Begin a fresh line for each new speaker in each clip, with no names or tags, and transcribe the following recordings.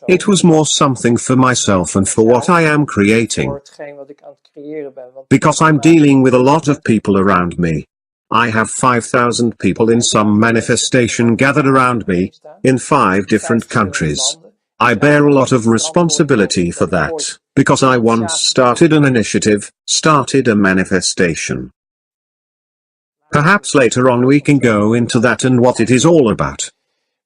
It was more something for myself and for what I am creating. Because I'm dealing with a lot of people around me. I have 5,000 people in some manifestation gathered around me, in 5 different countries. I bear a lot of responsibility for that, because I once started an initiative, started a manifestation. Perhaps later on we can go into that and what it is all about.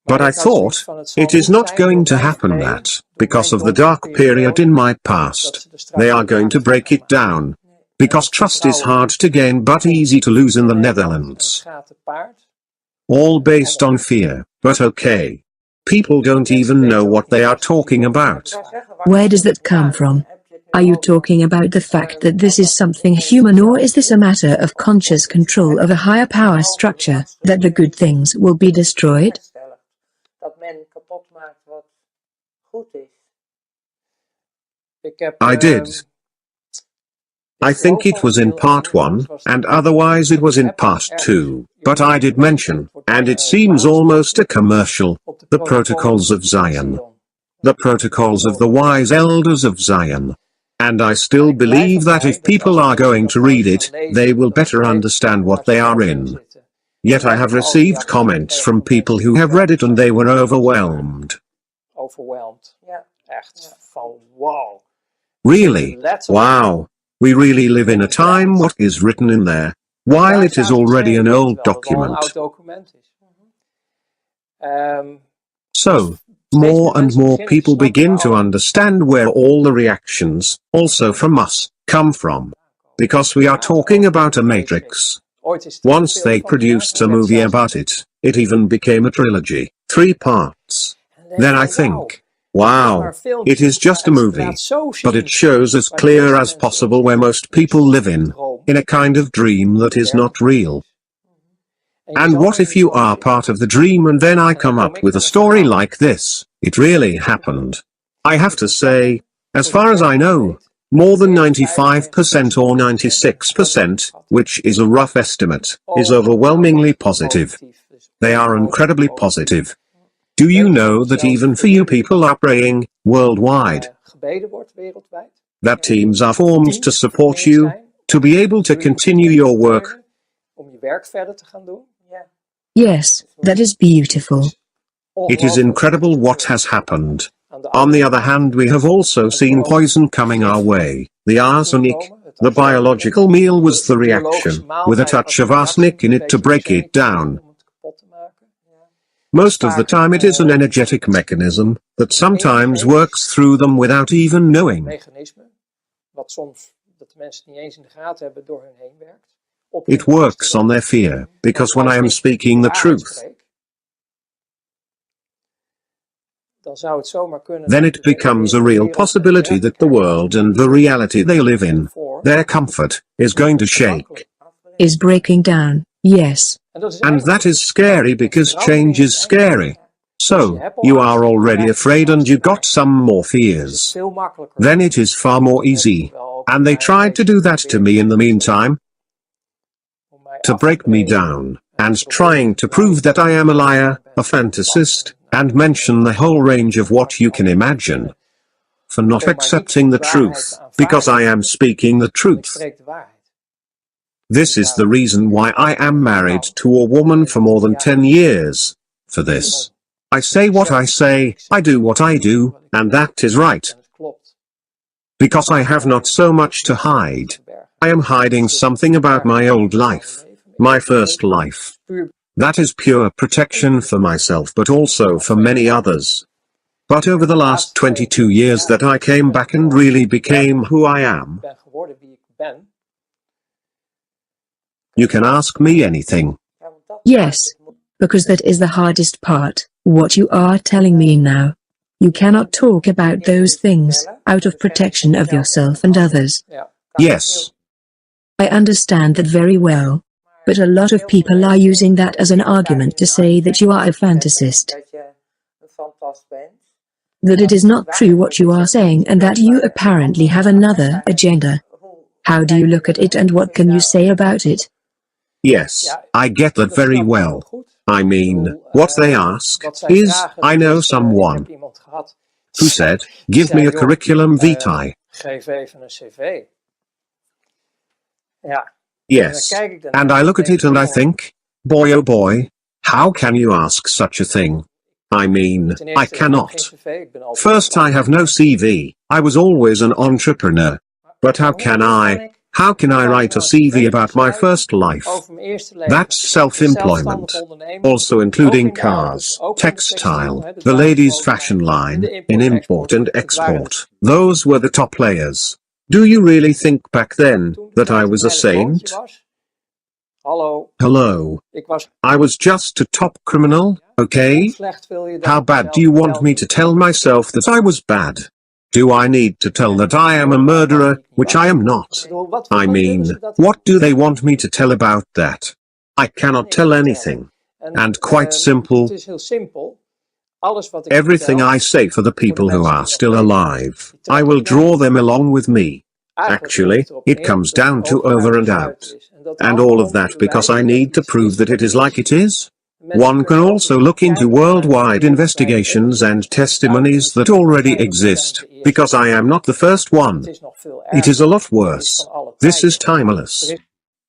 But I thought, it is not going to happen that, because of the dark period in my past, they are going to break it down. Because trust is hard to gain but easy to lose in the Netherlands. All based on fear, but okay. People don't even know what they are talking about.
Where does that come from? Are you talking about the fact that this is something human, or is this a matter of conscious control of a higher power structure, that the good things will be destroyed?
I did. I think it was in part 1, and otherwise it was in part 2, but I did mention, and it seems almost a commercial, the protocols of Zion. The protocols of the wise elders of Zion. And I still believe that if people are going to read it, they will better understand what they are in. Yet I have received comments from people who have read it and they were overwhelmed. Really? Wow. We really live in a time what is written in there, while it is already an old document. So, more and more people begin to understand where all the reactions, also from us, come from. Because we are talking about a matrix. Once they produced a movie about it, it even became a trilogy, 3 parts. Then I think, wow, it is just a movie, but it shows as clear as possible where most people live in a kind of dream that is not real. And what if you are part of the dream and then I come up with a story like this, it really happened. I have to say, as far as I know, more than 95% or 96%, which is a rough estimate, is overwhelmingly positive. They are incredibly positive. Do you know that even for you people are praying, worldwide? That teams are formed to support you, to be able to continue your work.
Yes, that is beautiful.
It is incredible what has happened. On the other hand, we have also seen poison coming our way. The arsenic, the biological meal was the reaction, with a touch of arsenic in it to break it down. Most of the time it is an energetic mechanism, that sometimes works through them without even knowing. It works on their fear, because when I am speaking the truth, then it becomes a real possibility that the world and the reality they live in, their comfort, is going to shake.
Is breaking down, yes.
And that is scary because change is scary. So, you are already afraid and you got some more fears. Then it is far more easy. And they tried to do that to me in the meantime. To break me down, and trying to prove that I am a liar, a fantasist, and mention the whole range of what you can imagine. For not accepting the truth, because I am speaking the truth. This is the reason why I am married to a woman for more than 10 years. For this. I say what I say, I do what I do, and that is right. Because I have not so much to hide. I am hiding something about my old life. My first life. That is pure protection for myself but also for many others. But over the last 22 years that I came back and really became who I am. You can ask me anything.
Yes. Because that is the hardest part, what you are telling me now. You cannot talk about those things, out of protection of yourself and others.
Yes.
I understand that very well. But a lot of people are using that as an argument to say that you are a fantasist. That it is not true what you are saying and that you apparently have another agenda. How do you look at it and what can you say about it?
Yes, I get that very well. I mean, what they ask is, I know someone who said, give me a curriculum vitae. Yes, and I look at it and I think, boy oh boy, how can you ask such a thing? I mean, I cannot. First, I have no CV, I was always an entrepreneur. But how can I write a CV about my first life? That's self-employment. Also including cars, textile, the ladies' fashion line, in import and export. Those were the top players. Do you really think back then that I was a saint? Hello. I was just a top criminal, okay? How bad do you want me to tell myself that I was bad? Do I need to tell that I am a murderer, which I am not? I mean, what do they want me to tell about that? I cannot tell anything. And quite simple. Everything I say for the people who are still alive, I will draw them along with me. Actually, it comes down to over and out. And all of that because I need to prove that it is like it is. One can also look into worldwide investigations and testimonies that already exist, because I am not the first one. It is a lot worse. This is timeless.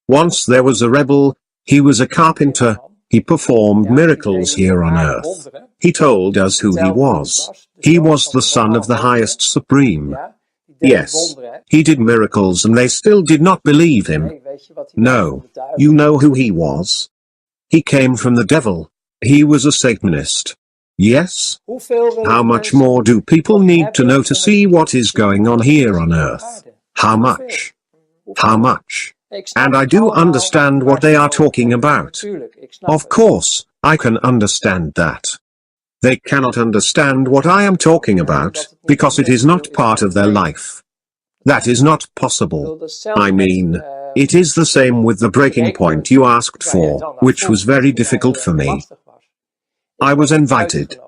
Once there was a rebel, he was a carpenter, he performed miracles here on earth. He told us who he was. He was the Son of the Highest Supreme. Yes, he did miracles and they still did not believe him. No, you know who he was? He came from the devil. He was a Satanist. Yes? How much more do people need to know to see what is going on here on earth? How much? How much? And I do understand what they are talking about. Of course, I can understand that. They cannot understand what I am talking about, because it is not part of their life. That is not possible. I mean, it is the same with the breaking point you asked for, which was very difficult for me. I was invited.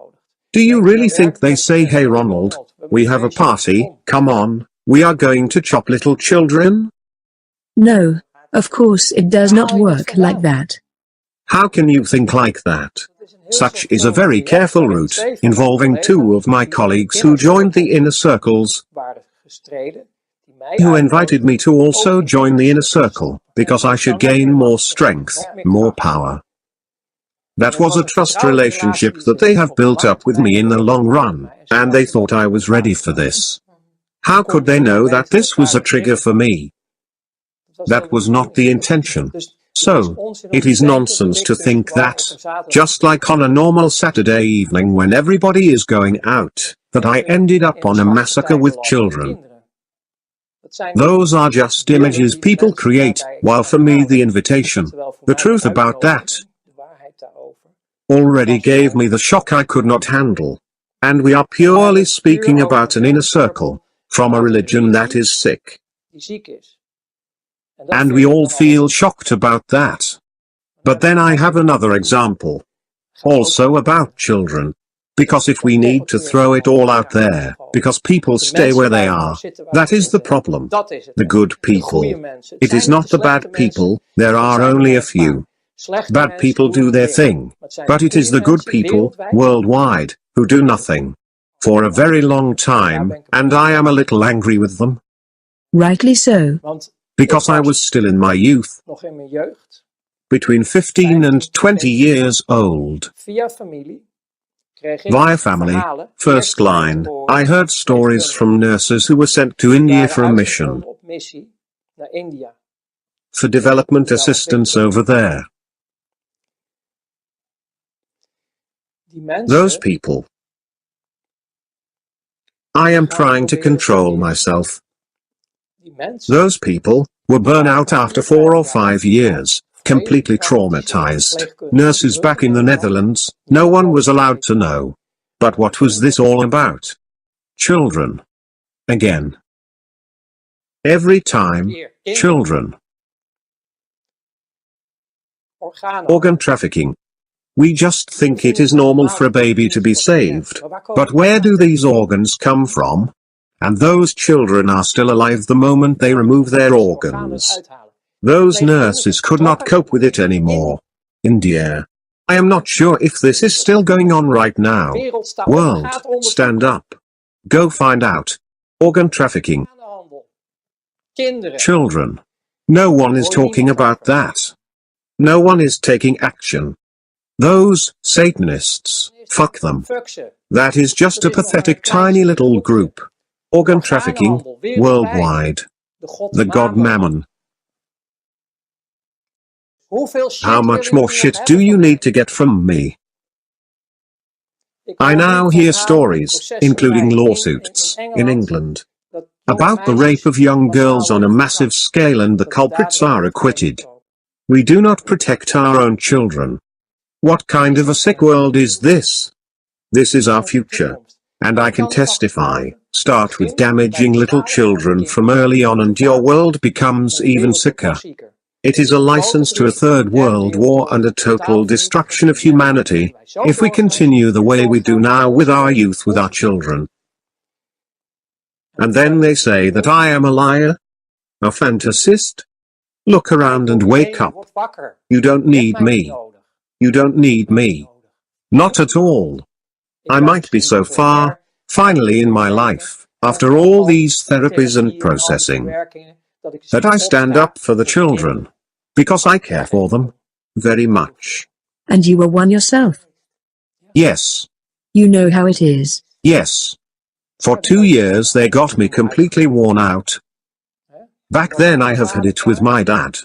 Do you really think they say, hey Ronald, we have a party, come on, we are going to chop little children?
No, of course it does not work like that.
How can you think like that? Such is a very careful route, involving two of my colleagues who joined the inner circles, who invited me to also join the inner circle, because I should gain more strength, more power. That was a trust relationship that they have built up with me in the long run, and they thought I was ready for this. How could they know that this was a trigger for me? That was not the intention. So, it is nonsense to think that, just like on a normal Saturday evening when everybody is going out, that I ended up on a massacre with children. Those are just images people create, while for me the invitation, the truth about that, already gave me the shock I could not handle. And we are purely speaking about an inner circle, from a religion that is sick. And we all feel shocked about that. But then I have another example. Also about children. Because if we need to throw it all out there, because people stay where they are, that is the problem. The good people. It is not the bad people, there are only a few. Bad people do their thing. But it is the good people, worldwide, who do nothing. For a very long time, and I am a little angry with them.
Rightly so.
Because I was still in my youth. Between 15 and 20 years old. Via family, first line, I heard stories from nurses who were sent to India for a mission. For development assistance over there. Those people. I am trying to control myself. Those people were burnt out after 4 or 5 years, completely traumatized. Nurses back in the Netherlands, no one was allowed to know. But what was this all about? Children. Again. Every time, children. Organ trafficking. We just think it is normal for a baby to be saved. But where do these organs come from? And those children are still alive the moment they remove their organs. Those nurses could not cope with it anymore. India. I am not sure if this is still going on right now. World, stand up. Go find out. Organ trafficking. Children. No one is talking about that. No one is taking action. Those Satanists, fuck them. That is just a pathetic tiny little group. Organ trafficking, worldwide. The god Mammon. How much more shit do you need to get from me? I now hear stories, including lawsuits, in England, about the rape of young girls on a massive scale, and the culprits are acquitted. We do not protect our own children. What kind of a sick world is this? This is our future. And I can testify, start with damaging little children from early on and your world becomes even sicker. It is a license to a third world war and a total destruction of humanity, if we continue the way we do now with our youth, with our children. And then they say that I am a liar? A fantasist? Look around and wake up. You don't need me. You don't need me. Not at all. I might be so far, finally in my life, after all these therapies and processing, that I stand up for the children. Because I care for them. Very much.
And you were one yourself?
Yes.
You know how it is.
Yes. For 2 years they got me completely worn out. Back then I have had it with my dad.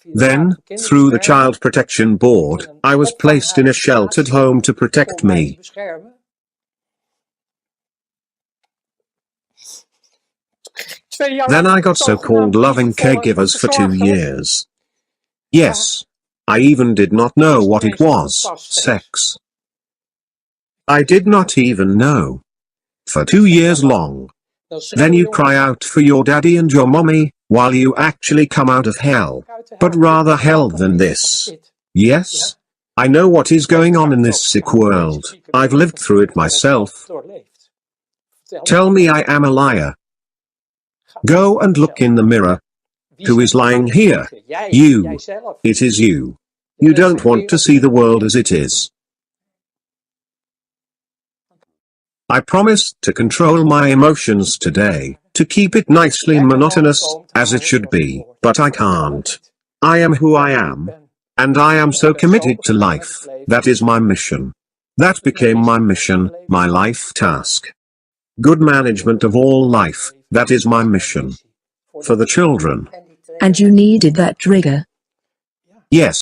Then, through the Child Protection Board, I was placed in a sheltered home to protect me. Then I got so-called loving caregivers for 2 years. Yes. I even did not know what it was, sex. I did not even know. For 2 years long. Then you cry out for your daddy and your mommy, while you actually come out of hell. But rather hell than this. Yes? I know what is going on in this sick world. I've lived through it myself. Tell me I am a liar. Go and look in the mirror. Who is lying here? You. It is you. You don't want to see the world as it is. I promised to control my emotions today, to keep it nicely monotonous, as it should be, but I can't. I am who I am. And I am so committed to life, that is my mission. That became my mission, my life task. Good management of all life, that is my mission. For the children.
And you needed that trigger.
Yes.